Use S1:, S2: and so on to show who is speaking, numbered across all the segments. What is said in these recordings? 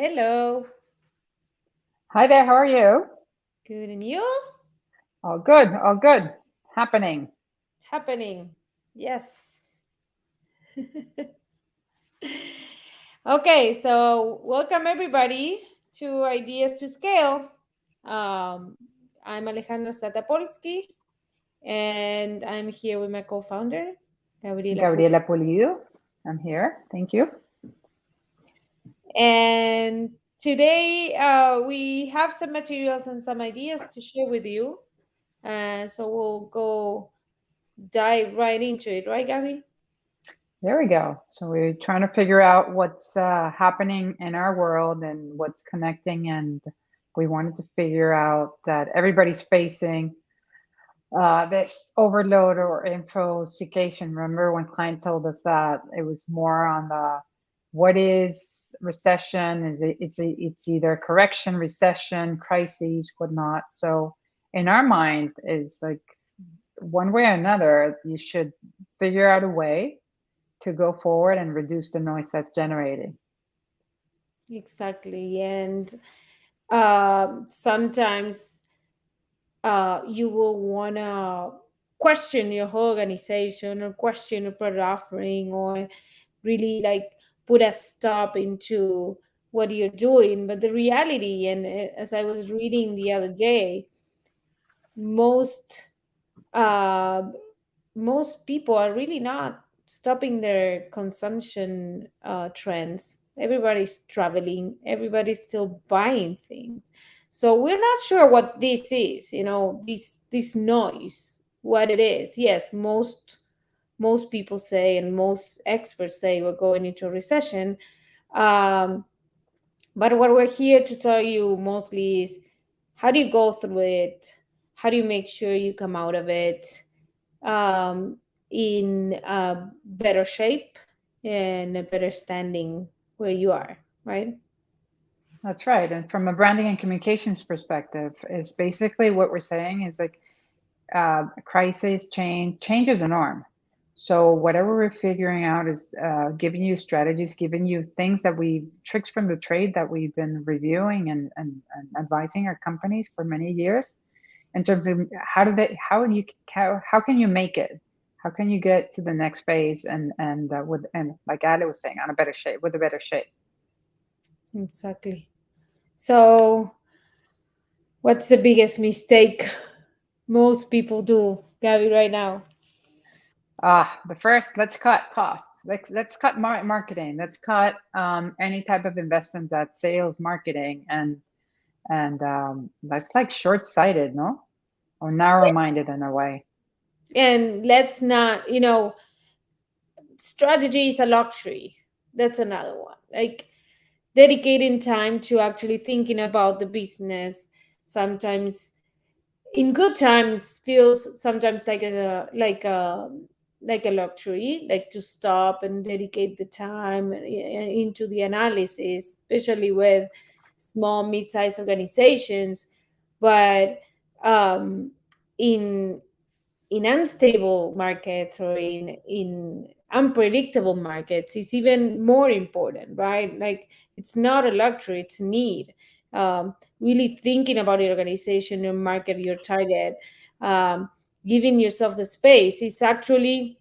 S1: Hello.
S2: Hi there, how are you?
S1: Good and you?
S2: All good, all good. Happening.
S1: Happening. Yes. Okay, so welcome everybody to Ideas to Scale. Um, I'm Alejandra Statapolsky, and I'm here with my co-founder, Gabriela Pu.
S2: Gabriela Pulido. I'm here. Thank you.
S1: And today we have some materials and some ideas to share with you. So we'll go dive right into it, right, Gabby?
S2: There we go. So we're trying to figure out what's happening in our world and what's connecting. And we wanted to figure out that everybody's facing this overload or infoxication. Remember when client told us that it was more on the what is recession? It's either correction, recession, crises, whatnot. So in our mind is like one way or another, you should figure out a way to go forward and reduce the noise that's generated.
S1: Exactly. And sometimes you will want to question your whole organization or question your product offering or really like put a stop into what you're doing. But the reality, and as I was reading the other day, most uh, most people are really not stopping their consumption trends. Everybody's traveling, everybody's still buying things. So we're not sure what this is, this noise, what it is. Yes, most people say and most experts say we're going into a recession. Um, but what we're here to tell you mostly is how do you go through it? How do you make sure you come out of it um, in better shape and a better standing where you are, right?
S2: That's right. And from a branding and communications perspective, is basically what we're saying is like crisis, change is a norm. So whatever we're figuring out is giving you strategies, giving you things that tricks from the trade that we've been reviewing and advising our companies for many years in terms of how can you make it? How can you get to the next phase and like Ali was saying, on a better shape, with a better shape?
S1: Exactly. So, what's the biggest mistake most people do, Gabby, right now?
S2: The first, let's cut costs. Let's cut marketing. Let's cut any type of investment that's sales, marketing, and that's like short-sighted, no, or narrow-minded in a way.
S1: And let's not, strategy is a luxury. That's another one. Like dedicating time to actually thinking about the business sometimes in good times feels sometimes like a luxury, like to stop and dedicate the time into the analysis, especially with small mid-sized organizations. But um, in unstable markets or in unpredictable markets is even more important, right? Like it's not a luxury, it's a need. Really thinking about your organization, your market, your target, um, giving yourself the space is actually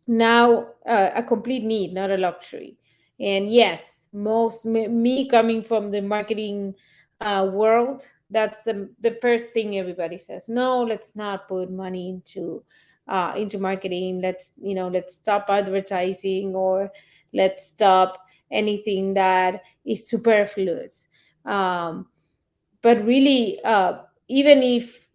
S1: now a complete need, not a luxury. And yes, me coming from the marketing world, that's the first thing everybody says. No, let's not put money into marketing. Let's stop advertising, or let's stop anything that is superfluous. Um, but really, even if,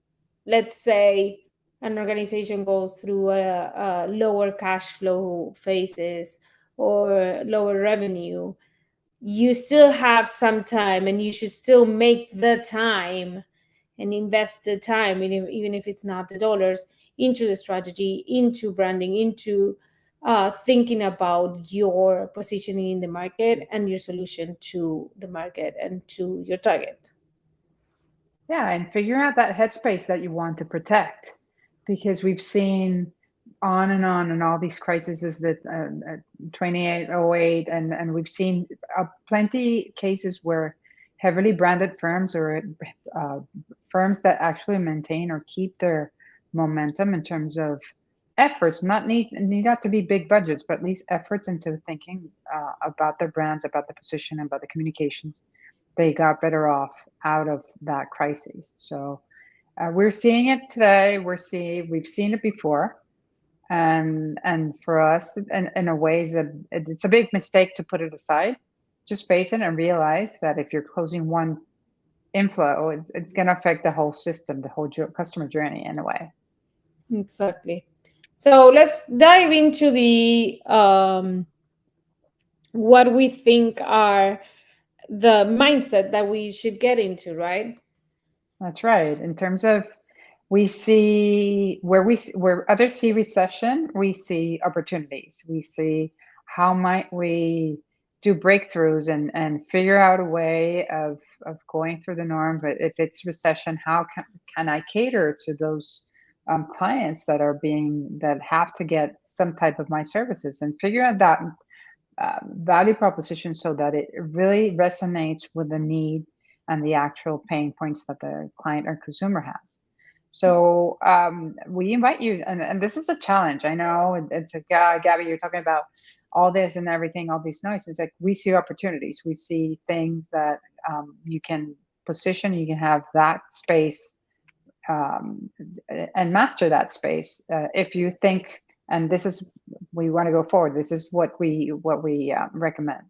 S1: let's say, an organization goes through a lower cash flow phases or lower revenue, you still have some time and you should still make the time and invest the time, even if it's not the dollars, into the strategy, into branding, into thinking about your positioning in the market and your solution to the market and to your target.
S2: Yeah, and figuring out that headspace that you want to protect, because we've seen. on and all these crises that 2808, and we've seen plenty cases where heavily branded firms or uh, firms that actually maintain or keep their momentum in terms of efforts, need not to be big budgets, but at least efforts into thinking about their brands, about the position, about the communications. They got better off out of that crisis. So we're seeing it today. We've seen it before, and for us, in a way, that it's a big mistake to put it aside. Just face it and realize that if you're closing one inflow, it's going to affect the whole system, the whole customer journey in a way.
S1: Exactly. So let's dive into the what we think are the mindset that we should get into, right?
S2: That's right. In terms of, we see where others see recession, we see opportunities. We see how might we do breakthroughs and figure out a way of going through the norm. But if it's recession, how can I cater to those clients that have to get some type of my services, and figure out that value proposition so that it really resonates with the need and the actual pain points that the client or consumer has. So we invite you, and this is a challenge. I know it's a Gabby, you're talking about all this and everything, all these noises. Like, we see opportunities, we see things that you can position, you can have that space, um, and master that space if you think, and this is, we want to go forward, this is what we recommend.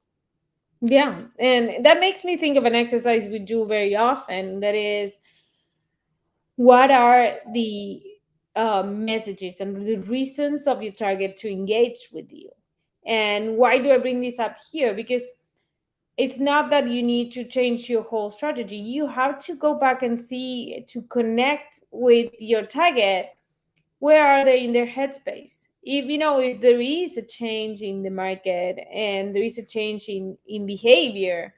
S1: Yeah, and that makes me think of an exercise we do very often. That is, what are the messages and the reasons of your target to engage with you? And why do I bring this up here? Because it's not that you need to change your whole strategy. You have to go back and see, to connect with your target, where are they in their headspace. If you know, if there is a change in the market and there is a change in behavior,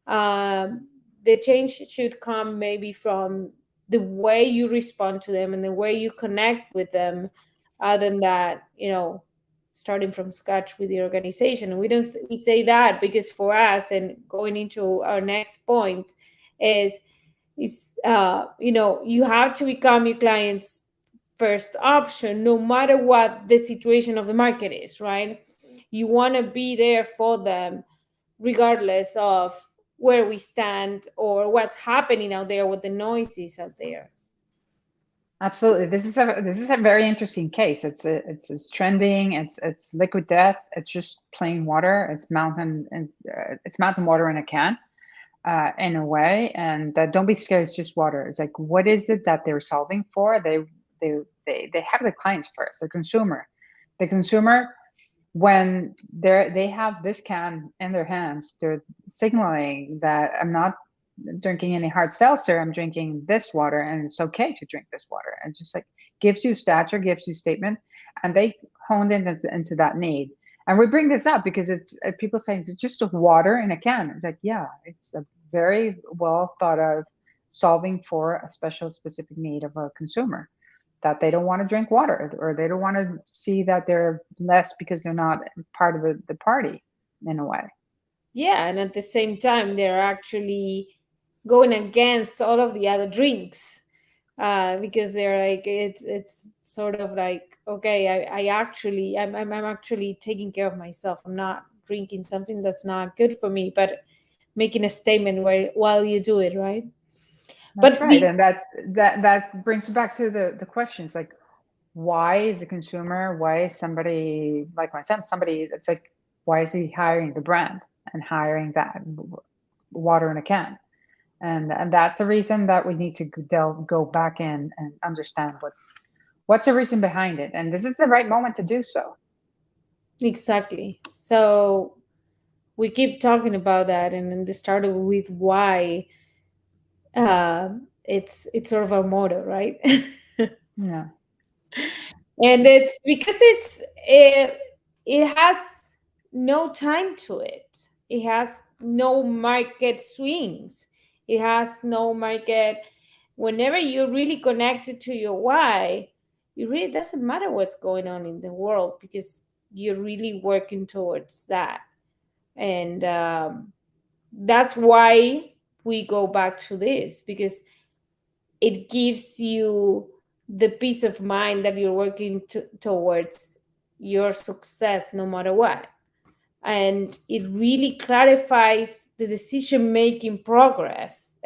S1: um, the change should come maybe from the way you respond to them and the way you connect with them, other than that, starting from scratch with the organization. And we say that because for us, and going into our next point, is you have to become your client's first option, no matter what the situation of the market is, right? You want to be there for them regardless of where we stand or what's happening out there, what the noise is out there.
S2: Absolutely, this is a very interesting case. It's trending, it's liquid death, it's just plain water, it's mountain water in a can, in a way. And don't be scared, it's just water. It's like, what is it that they're solving for? They have the clients first, the consumer, when they have this can in their hands, they're signaling that I'm not drinking any hard seltzer, I'm drinking this water, and it's okay to drink this water. And just like, gives you stature, gives you statement, and they honed into that need. And we bring this up because it's people saying it's just a water in a can. It's like, yeah, it's a very well thought of solving for a special specific need of a consumer, that they don't want to drink water, or they don't want to see that they're less because they're not part of the party, in a way.
S1: Yeah, and at the same time, they're actually going against all of the other drinks, because they're like, it's sort of like, okay, I'm actually taking care of myself. I'm not drinking something that's not good for me, but making a statement while you do it, right?
S2: That's
S1: But
S2: right. And that brings back to the questions, like, why is a consumer, why is somebody like myself, somebody that's like, why is he hiring the brand and hiring that water in a can? And that's the reason that we need to go back in and understand what's the reason behind it. And this is the right moment to do so.
S1: exactly. So we keep talking about that, and then they started with why. It's sort of our motto, right?
S2: Yeah.
S1: And it's because it has no time to it. It has no market swings. It has no market. Whenever you're really connected to your why, it really doesn't matter what's going on in the world, because you're really working towards that. And that's why we go back to this, because it gives you the peace of mind that you're working towards your success no matter what. And it really clarifies the decision making process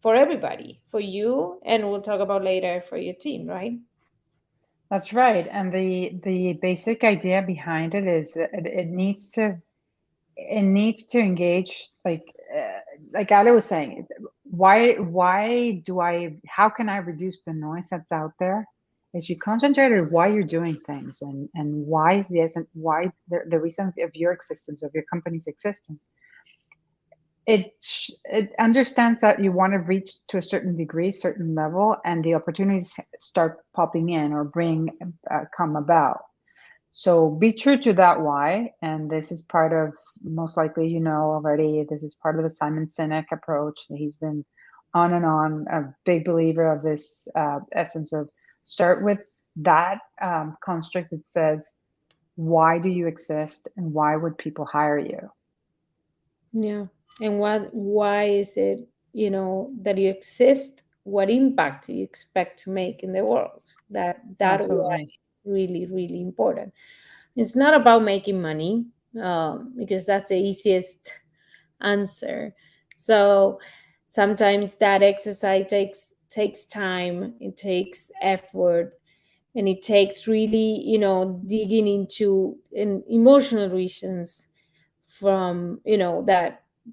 S1: for everybody, for you, and we'll talk about later for your team, right?
S2: That's right. And the basic idea behind it is that it needs to engage like Ali was saying, why do I how can I reduce the noise that's out there? Is you concentrate on why you're doing things and why is the essence, why the reason of your existence, of your company's existence. It understands that you want to reach to a certain degree, certain level, and the opportunities start popping in or bring come about. So be true to that why, and this is part of, most likely you know already, this is part of the Simon Sinek approach. He's been on and on, a big believer of this essence of start with that construct that says, why do you exist and why would people hire you?
S1: Yeah. And why is it, that you exist? What impact do you expect to make in the world? That why
S2: Absolutely.
S1: is really, really important. It's not about making money, because that's the easiest answer. So sometimes that exercise takes time, it takes effort, and it takes really, digging into emotional reasons from,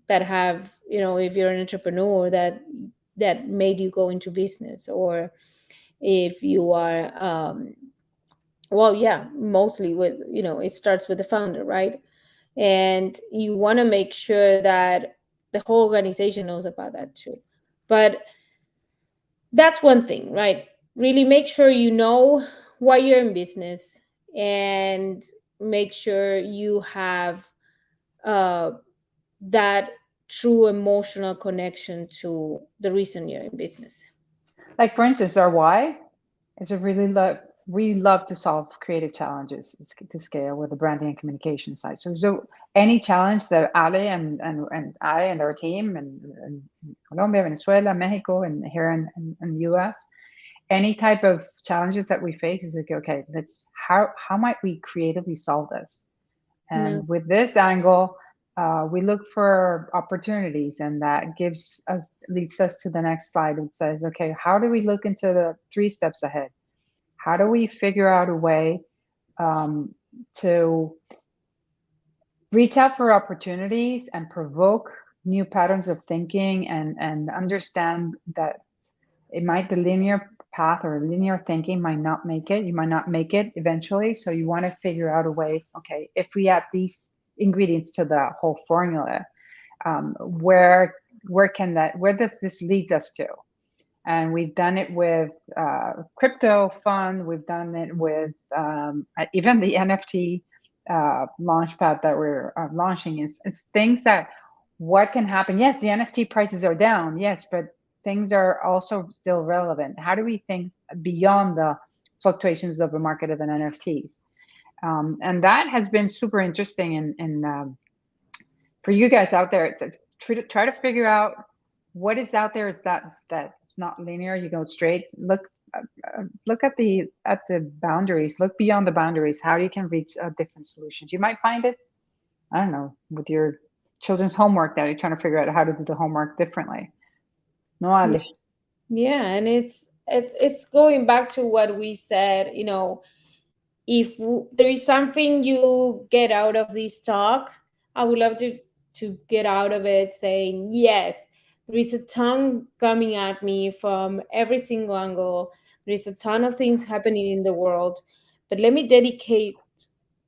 S1: that have, if you're an entrepreneur, that made you go into business, or if you are, well, yeah, mostly with, it starts with the founder, right? And you want to make sure that the whole organization knows about that too. But that's one thing, right? Really make sure you know why you're in business, and make sure you have uh, that true emotional connection to the reason you're in business.
S2: Like for instance, our why is a we love to solve creative challenges to scale with the branding and communication side. So any challenge that Ale and I and our team and Colombia, Venezuela, Mexico, and here in the US, any type of challenges that we face is like, okay, let's how might we creatively solve this?
S1: Yeah.
S2: And with this angle, we look for opportunities, and that gives us leads us to the next slide. It says, okay, how do we look into the 3 steps ahead? How do we figure out a way um, to reach out for opportunities and provoke new patterns of thinking and understand that it might the linear path or linear thinking might not make it. You might not make it eventually. So you want to figure out a way, okay, if we add these ingredients to the whole formula, where does this leads us to? And we've done it with crypto fund. We've done it with even the NFT launchpad that we're launching. It's things that what can happen. Yes, the NFT prices are down. Yes, but things are also still relevant. How do we think beyond the fluctuations of the market of an NFTs? And that has been super interesting. And for you guys out there, it's try to figure out what is out there. Is that's not linear? You go straight. Look at the boundaries. Look beyond the boundaries. How you can reach different solutions. You might find it. I don't know, with your children's homework that you're trying to figure out how to do the homework differently. No,
S1: Yeah,
S2: Ale.
S1: yeah, and it's going back to what we said, if there is something you get out of this talk, I would love to get out of it saying, yes, there is a ton coming at me from every single angle. There is a ton of things happening in the world, but let me dedicate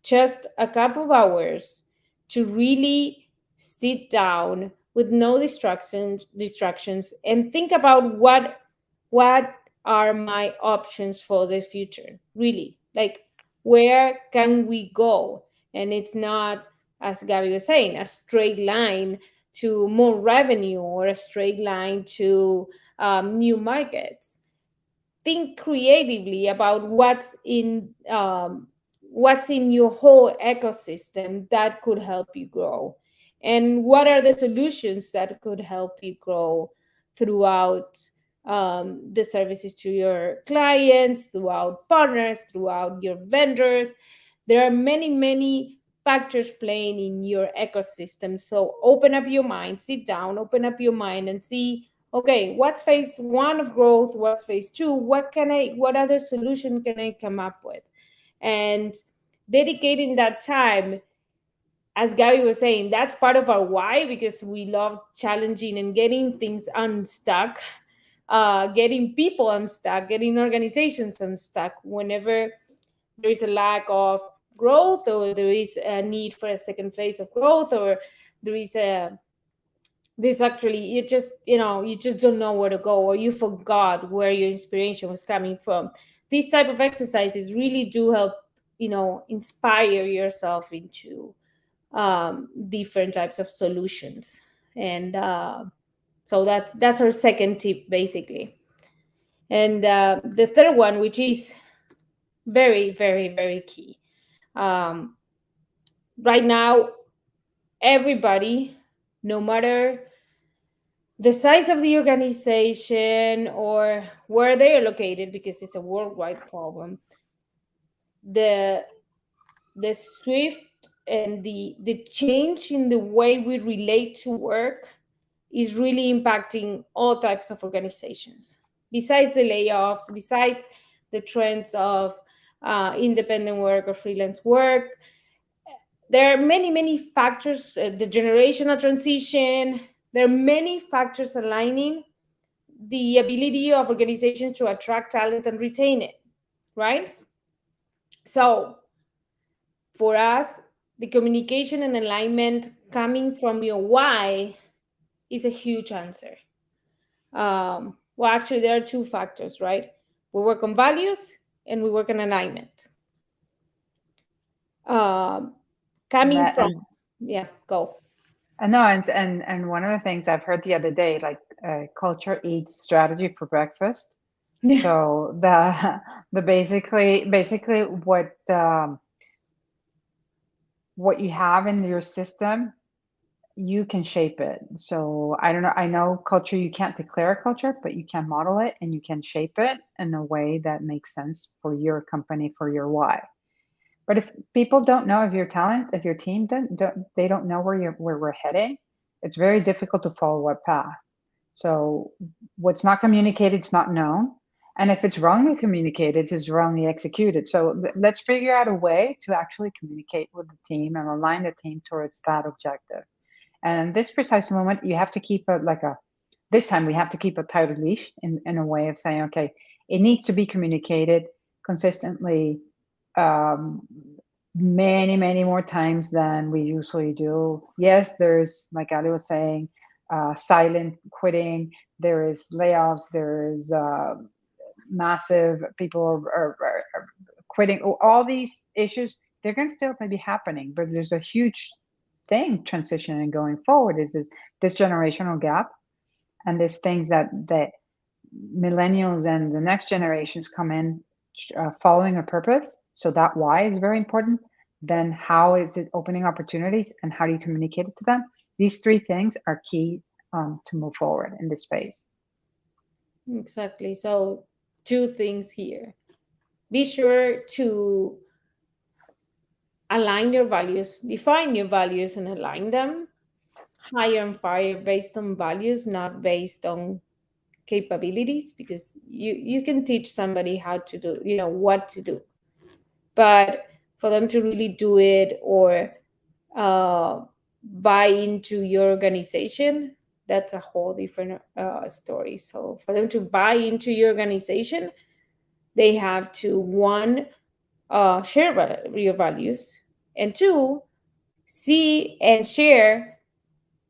S1: just a couple of hours to really sit down with no distractions, and think about what are my options for the future, really, like, where can we go? And it's not, as Gabby was saying, a straight line to more revenue or a straight line to new markets. think creatively about what's in your whole ecosystem that could help you grow, and what are the solutions that could help you grow throughout the services to your clients, throughout partners, throughout your vendors. There are many, many factors playing in your ecosystem. So open up your mind, sit down, open up your mind and see, okay, what's phase one of growth? What's phase two? What other solution can I come up with? And dedicating that time, as Gabby was saying, that's part of our why, because we love challenging and getting things unstuck, getting people unstuck, getting organizations unstuck whenever there is a lack of growth, or there is a need for a second phase of growth, or there is a this actually you just don't know where to go, or you forgot where your inspiration was coming from. These type of exercises really do help, inspire yourself into different types of solutions. And so that's our second tip, basically. And the third one, which is very, very, very key, um, right now, everybody, no matter the size of the organization or where they are located, because it's a worldwide problem, the the swift and the change in the way we relate to work is really impacting all types of organizations. Besides the layoffs, besides the trends of independent work or freelance work, there are many, many factors, the generational transition, there are many factors aligning the ability of organizations to attract talent and retain it, right? So for us, the communication and alignment coming from your why is a huge answer. Well, actually, there are two factors, right? We work on values and we work on alignment. Um,
S2: And
S1: coming
S2: that
S1: from, yeah, go.
S2: and no, and one of the things I've heard the other day, like culture eats strategy for breakfast.
S1: Yeah,
S2: So the basically what you have in your system, you can shape it. So I don't know. I know culture, you can't declare a culture, but you can model it and you can shape it in a way that makes sense for your company, for your why. But if people don't know, if your talent, if your team don't they don't know where we're heading, it's very difficult to follow what path. So what's not communicated is not known. And if it's wrongly communicated, it's wrongly executed. So let's figure out a way to actually communicate with the team and align the team towards that objective. And this precise moment, you have to keep this time we have to keep a tighter leash in a way of saying, okay, it needs to be communicated consistently, um, many, many more times than we usually do. Yes, there's, like Ali was saying, silent quitting, there is layoffs, there is massive people are quitting. All these issues, they're going to still maybe happening, but there's a huge thing transitioning going forward is this generational gap and these things that millennials and the next generations come in following a purpose. So that why is very important. Then how is it opening opportunities and how do you communicate it to them? These three things are key to move forward in this space.
S1: exactly. So two things here. Be sure to align your values, define your values and align them. Hire and fire based on values, not based on capabilities, because you can teach somebody how to do, what to do, but for them to really do it, or uh, buy into your organization, that's a whole different story. So for them to buy into your organization, they have to, one, share your values, and two, see and share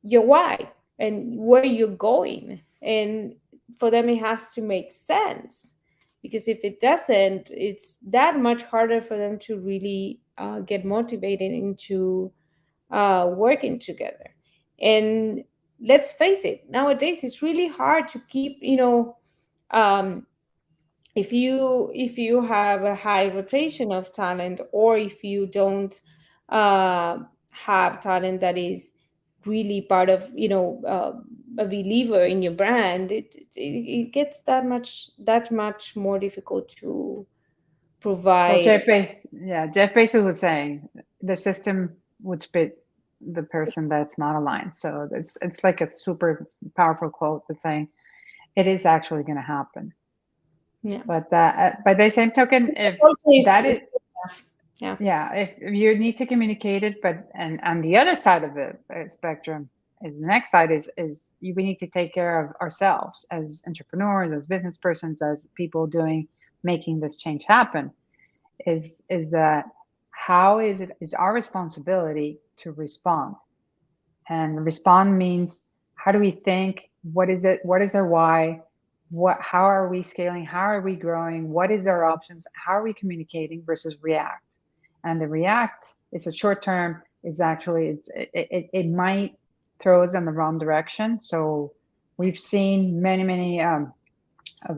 S1: your why and where you're going. And for them, it has to make sense, because if it doesn't, it's that much harder for them to really get motivated into working together. And let's face it, nowadays it's really hard to keep, um, if you have a high rotation of talent, or if you don't uh, have talent that is really part of, a believer in your brand, it gets that much more difficult to
S2: Well,
S1: provide.
S2: Jeff Bezos was saying the system would spit the person that's not aligned. So it's like a super powerful quote that's saying it is actually going to happen.
S1: Yeah.
S2: But by the same token, if
S1: Also
S2: that
S1: is
S2: is,
S1: enough. Yeah.
S2: yeah, if you need to communicate it, but and on the other side of the spectrum is the next side is we need to take care of ourselves as entrepreneurs, as business persons, as people doing making this change happen. Is that how is our responsibility to respond, and respond means how do we think, what is it, what is our why, what, how are we scaling, how are we growing, what is our options, how are we communicating versus react. And the react is a short term, is actually it might throw us in the wrong direction. So we've seen many of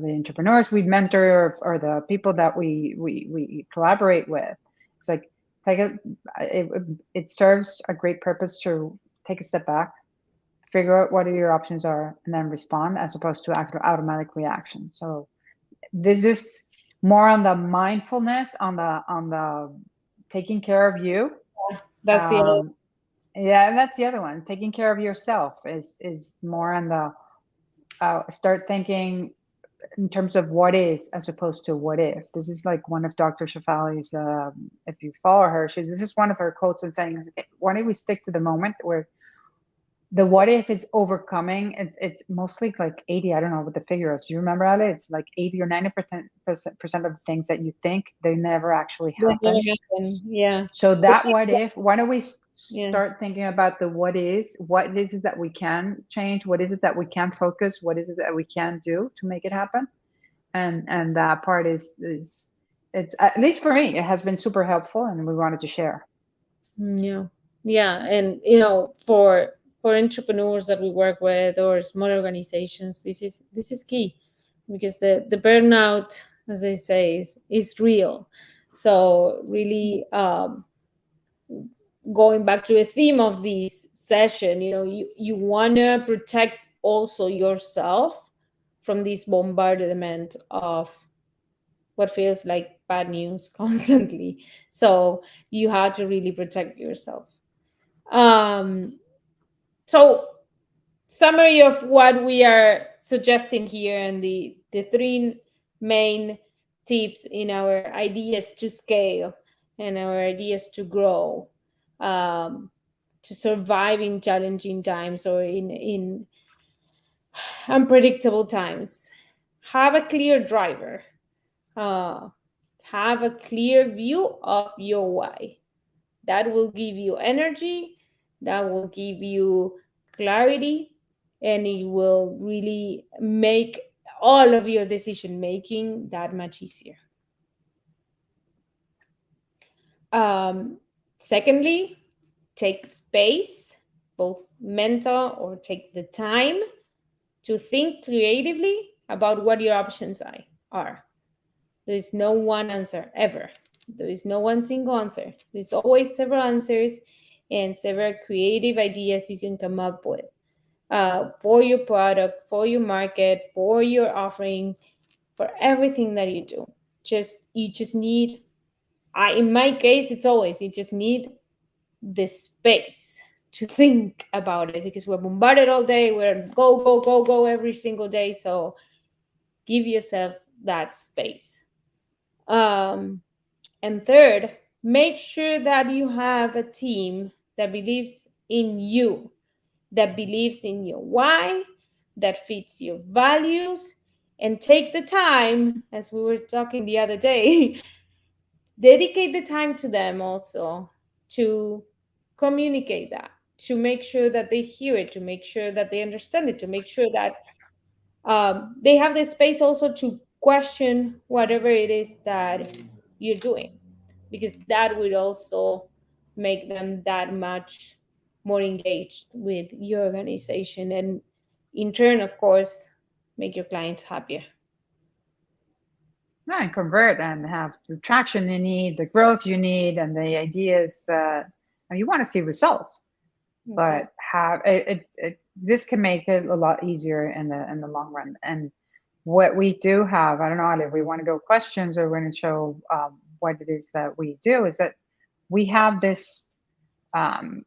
S2: the entrepreneurs we mentor, or the people that we collaborate with. It's like take a it, it serves a great purpose to take a step back, figure out what your options are, and then respond, as opposed to automatic reaction. So this is more on the mindfulness, on the taking care of you.
S1: That's the other.
S2: um yeah, and that's the other one. Taking care of yourself is more on the start thinking in terms of what is, as opposed to what if. This is like one of Dr. Shafali's, if you follow her, this is one of her quotes and saying, why don't we stick to the moment, where the what if is overcoming. It's mostly like 80, I don't know what the figure is. You remember, Ali? It's like 80 or 90% of the things that you think, they never actually
S1: That never
S2: happen.
S1: happened. Yeah.
S2: So
S1: It's
S2: that what if, why don't we
S1: yeah.
S2: start thinking about the what is it that we can change, what is it that we can focus, what is it that we can do to make it happen. And that part is it's, at least for me, it has been super helpful, and we wanted to share.
S1: Yeah. Yeah. And for entrepreneurs that we work with, or small organizations, this is key, because the burnout, as I say, is real. So really, going back to the theme of this session, you want to protect also yourself from this bombardment of what feels like bad news constantly. So you have to really protect yourself. Um, so, summary of what we are suggesting here, and the three main tips in our ideas to scale and our ideas to grow, um, to survive in challenging times, or in unpredictable times. Have a clear driver. Uh, have a clear view of your why. That will give you energy, that will give you clarity, and it will really make all of your decision making that much easier. Um, Secondly, take space, both mental, or take the time to think creatively about what your options are. There is no one answer ever. There is no one single answer. There's always several answers and several creative ideas you can come up with, for your product, for your market, for your offering, for everything that you do. You just need. In my case, it's always you just need the space to think about it, because we're bombarded all day. We're go go go go every single day. So give yourself that space. Um, And third, make sure that you have a team that believes in you, that believes in your why, that fits your values, and take the time, as we were talking the other day, dedicate the time to them also, to communicate that, to make sure that they hear it, to make sure that they understand it, to make sure that they have the space also to question whatever it is that you're doing, because that would also make them that much more engaged with your organization, and in turn, of course, make your clients happier.
S2: Yeah, and convert and have the traction you need, the growth you need, and the ideas that you want to see results. But
S1: Exactly.
S2: have this can make it a lot easier in the long run. And what we do have, I don't know, Ali, if we want to go questions or we're going to show what it is that we do, is that we have this um,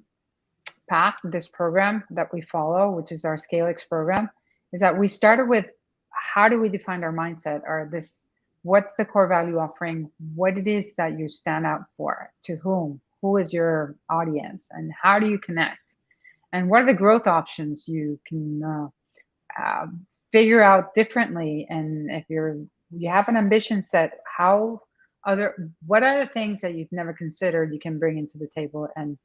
S2: path, this program that we follow, which is our ScaleX program, is that we started with how do we define our mindset, or this, what's the core value offering, what it is that you stand out for, to whom, who is your audience, and how do you connect, and what are the growth options you can uh, figure out differently. And if you have an ambition set, how other what are the things that you've never considered you can bring into the table and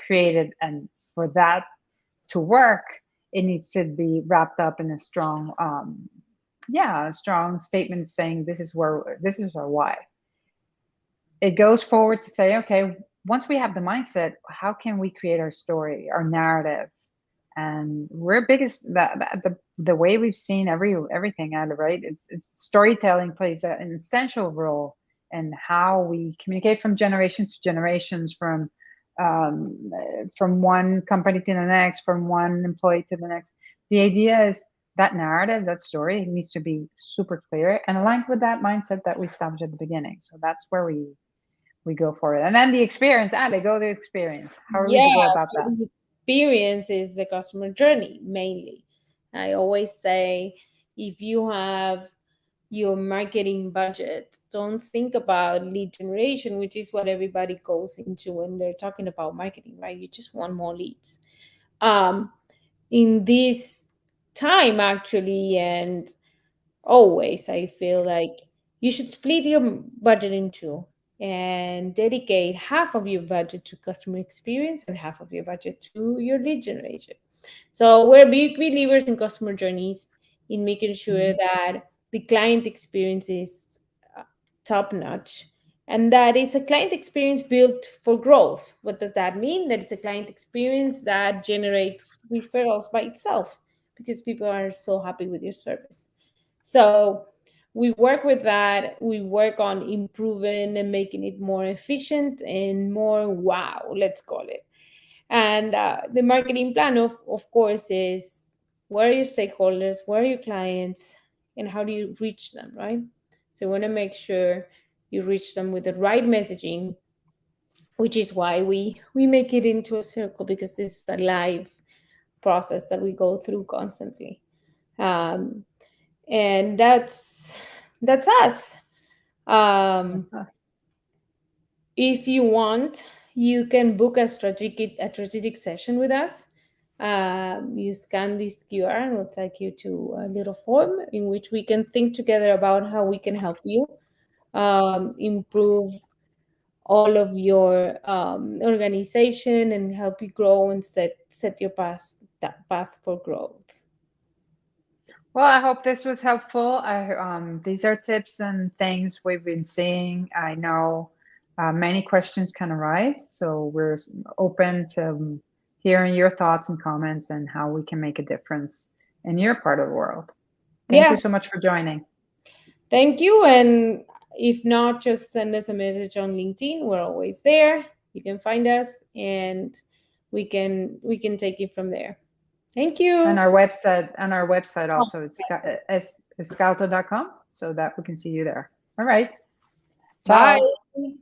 S2: create it. And for that to work, it needs to be wrapped up in a strong yeah, a strong statement saying this is our why. It goes forward to say, okay, once we have the mindset, how can we create our story, our narrative? And we're biggest the way we've seen everything out of, right, it's storytelling plays an essential role in how we communicate from generations to generations, from one company to the next, from one employee to the next. The idea is that narrative, that story needs to be super clear and aligned with that mindset that we established at the beginning. So that's where we go for it. And then the experience, they go the experience. How are we
S1: Yeah,
S2: to go about
S1: so
S2: that?
S1: the experience is the customer journey mainly. I always say if you have your marketing budget, don't think about lead generation, which is what everybody goes into when they're talking about marketing, right? You just want more leads. Um, in this time, actually, and always, I feel like you should split your budget in two and dedicate half of your budget to customer experience and half of your budget to your lead generation. So we're big believers in customer journeys, in making sure
S2: Mhm.
S1: that the client experience is top notch, and that is a client experience built for growth. What does that mean? That it's a client experience that generates referrals by itself because people are so happy with your service. So we work with that. We work on improving and making it more efficient and more wow, let's call it. And the marketing plan, of course, is where are your stakeholders, where are your clients, and how do you reach them, right? So you want to make sure you reach them with the right messaging, which is why we make it into a circle, because this is a live process that we go through constantly. Um, and that's us. Um,
S2: That's us.
S1: if you want, you can book a strategic session with us. You scan this QR and we'll take you to a little form in which we can think together about how we can help you improve all of your organization and help you grow and set your path for growth.
S2: Well, I hope this was helpful. These are tips and things we've been seeing. I know many questions can arise, so we're open to hearing your thoughts and comments and how we can make a difference in your part of the world. Thank
S1: Yeah,
S2: you so much for joining.
S1: thank you. And if not, just send us a message on LinkedIn. We're always there. You can find us, and we can take it from there. Thank you.
S2: And our website also, it's scalto.com, so that we can see you there. All right.
S1: Bye.
S2: Ciao.